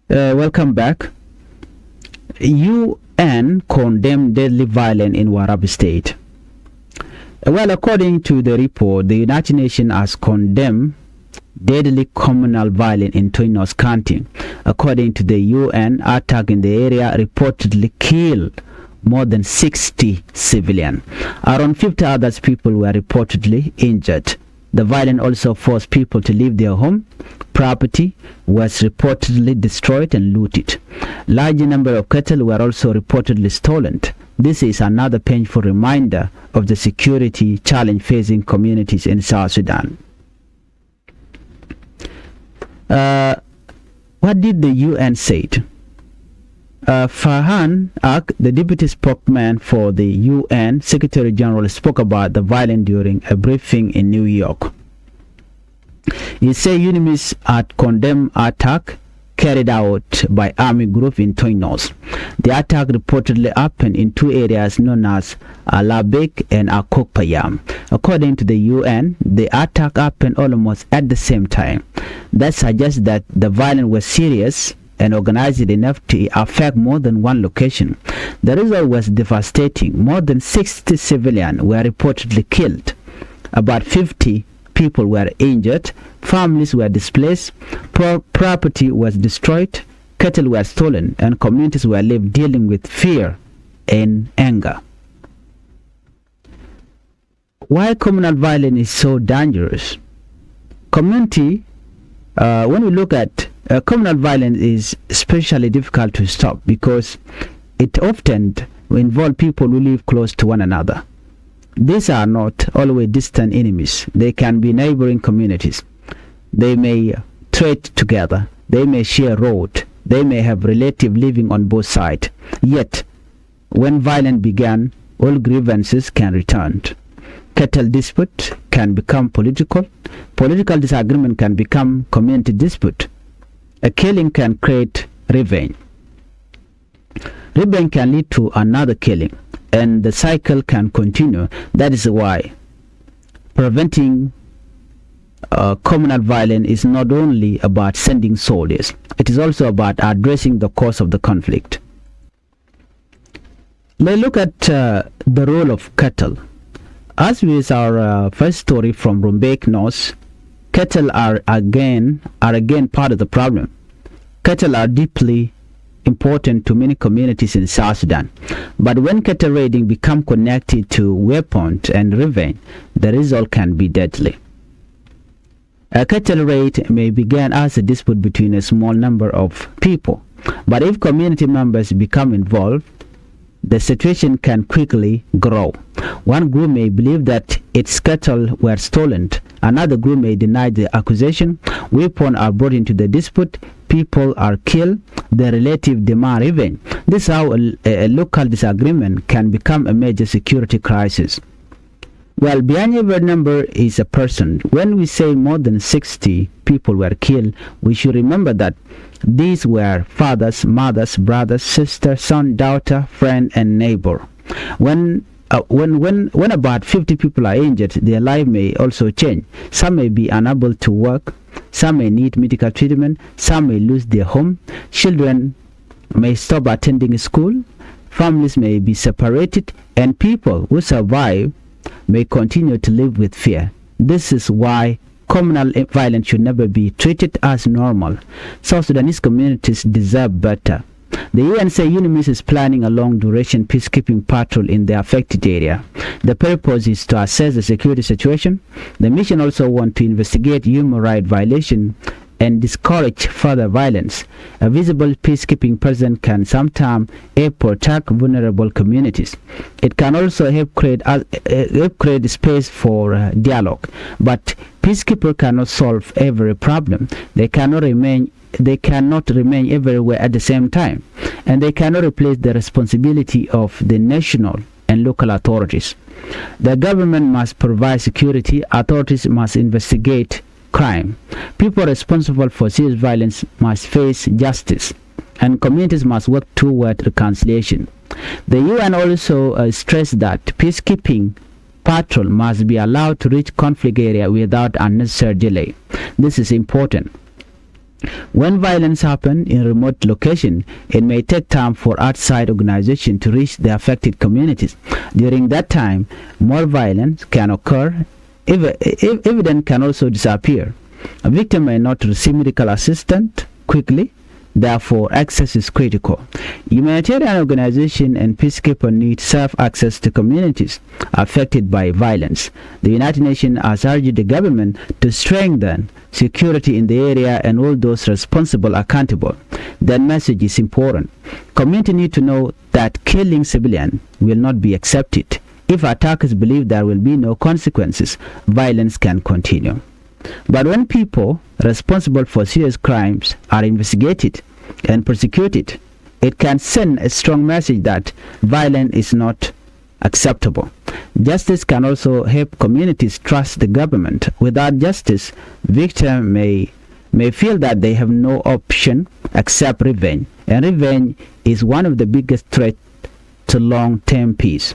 Welcome back. UN condemned deadly violence in Warrap State. Well, according to the report, the United Nations has condemned deadly communal violence in Toinos County. According to the UN, attack in the area reportedly killed more than 60 civilians. Around 50 other people were reportedly injured. The violence also forced people to leave their home. Property was reportedly destroyed and looted. Large number of cattle were also reportedly stolen. This is another painful reminder of the security challenge facing communities in South Sudan. What did the UN say? Farhan Ak, the deputy spokesman for the UN Secretary General, spoke about the violence during a briefing in New York. He said UNMISS had condemned attack carried out by army group in Toinos. The attack reportedly happened in two areas known as Alabek and Akokpayam. According to the UN, the attack happened almost at the same time. That suggests that the violence was serious and organized enough to affect more than one location. The result was devastating. More than 60 civilians were reportedly killed. About 50 people were injured. Families were displaced. Property was destroyed. Cattle were stolen, and communities were left dealing with fear and anger. Why communal violence is so dangerous? When we look at communal violence is especially difficult to stop because it often involves people who live close to one another. These are not always distant enemies. They can be neighboring communities. They may trade together. They may share road. They may have relatives living on both sides. Yet, when violence began, all grievances can return. Cattle dispute can become political. Political disagreement can become community dispute. A killing can create revenge. Revenge can lead to another killing, and the cycle can continue. That is why preventing communal violence is not only about sending soldiers, it is also about addressing the cause of the conflict. Let's look at the role of cattle. As with our first story from Rumbek North, cattle are again part of the problem. Cattle are deeply important to many communities in South Sudan. But when cattle raiding become connected to weapons and revenge, the result can be deadly. A cattle raid may begin as a dispute between a small number of people, but if community members become involved, the situation can quickly grow. One group may believe that its cattle were stolen. Another group may deny the accusation. Weapons are brought into the dispute. People are killed. The relative demand revenge. This is how a local disagreement can become a major security crisis. Well, behind every number is a person. When we say more than 60 people were killed, we should remember that these were fathers, mothers, brothers, sisters, son, daughter, friend, and neighbor. When about 50 people are injured, their life may also change. Some may be unable to work. Some may need medical treatment. Some may lose their home. Children may stop attending school. Families may be separated. And people who survive may continue to live with fear. This is why communal violence should never be treated as normal. South Sudanese communities deserve better. The UN says UNMISS is planning a long-duration peacekeeping patrol in the affected area. The purpose is to assess the security situation. The mission also wants to investigate human rights violations and discourage further violence. A visible peacekeeping presence can sometimes help protect vulnerable communities. It can also help create space for dialogue. But peacekeepers cannot solve every problem. They cannot remain everywhere at the same time, and they cannot replace the responsibility of the national and local authorities. The government must provide security. Authorities must investigate crime. People responsible for serious violence must face justice, and communities must work toward reconciliation. The UN also stressed that peacekeeping patrol must be allowed to reach conflict area without unnecessary delay. This is important. When violence happens in remote location, it may take time for outside organizations to reach the affected communities. During that time, more violence can occur. Evidence can also disappear. A victim may not receive medical assistance quickly. Therefore, access is critical. Humanitarian organizations and peacekeepers need safe access to communities affected by violence. The United Nations has urged the government to strengthen security in the area and hold those responsible accountable. That message is important. Community need to know that killing civilians will not be accepted. If attackers believe there will be no consequences, violence can continue. But when people responsible for serious crimes are investigated and prosecuted, it can send a strong message that violence is not acceptable. Justice can also help communities trust the government. Without justice, victims may feel that they have no option except revenge, and revenge is one of the biggest threats to long-term peace.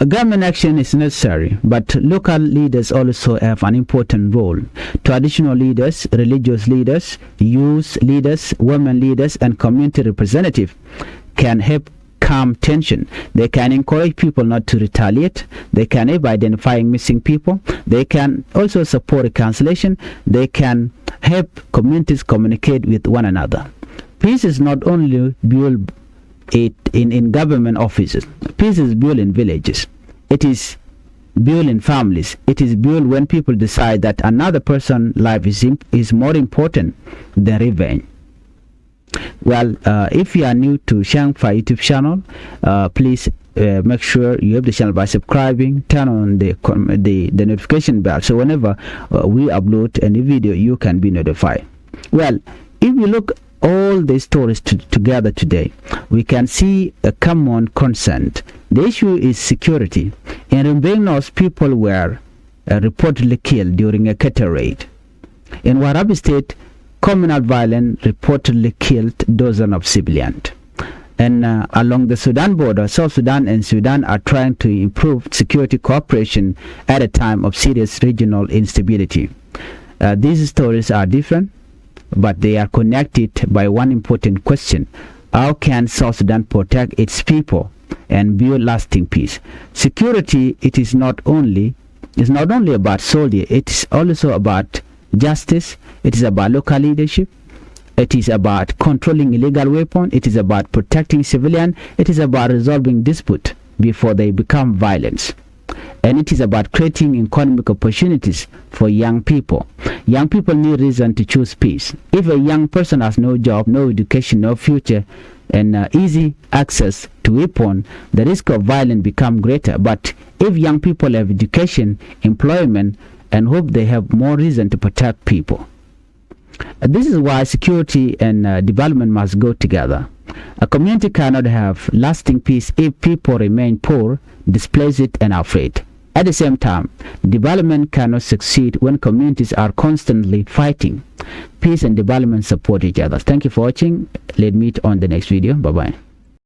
A government action is necessary, but local leaders also have an important role. Traditional leaders, religious leaders, youth leaders, women leaders, and community representatives can help calm tension. They can encourage people not to retaliate. They can help identifying missing people. They can also support reconciliation. They can help communities communicate with one another. Peace is not only built in government offices. Peace is built in villages. It is built in families. It is built when people decide that another person's life is more important than revenge. Well, if you are new to Changfied YouTube channel, please make sure you have the channel by subscribing. Turn on the notification bell, so whenever we upload any video, you can be notified. Well, if you look all the stories together today, we can see a common concern. The issue is security. In Rumbek, people were reportedly killed during a cattle raid. In Warrap State, communal violence reportedly killed dozens of civilians. And along the Sudan border, South Sudan and Sudan are trying to improve security cooperation at a time of serious regional instability. These stories are different, but they are connected by one important question: how can South Sudan protect its people and build lasting peace? Security, it is not only about soldiers, it is also about justice, it is about local leadership, it is about controlling illegal weapons, it is about protecting civilians, it is about resolving disputes before they become violence. And it is about creating economic opportunities for young people. Young people need reason to choose peace. If a young person has no job, no education, no future, and easy access to weapons, the risk of violence becomes greater. But if young people have education, employment, and hope, they have more reason to protect people. This is why security and development must go together. A community cannot have lasting peace if people remain poor, displaced, and afraid. At the same time, development cannot succeed when communities are constantly fighting. Peace and development support each other. Thank you for watching. Let's meet on the next video. Bye-bye.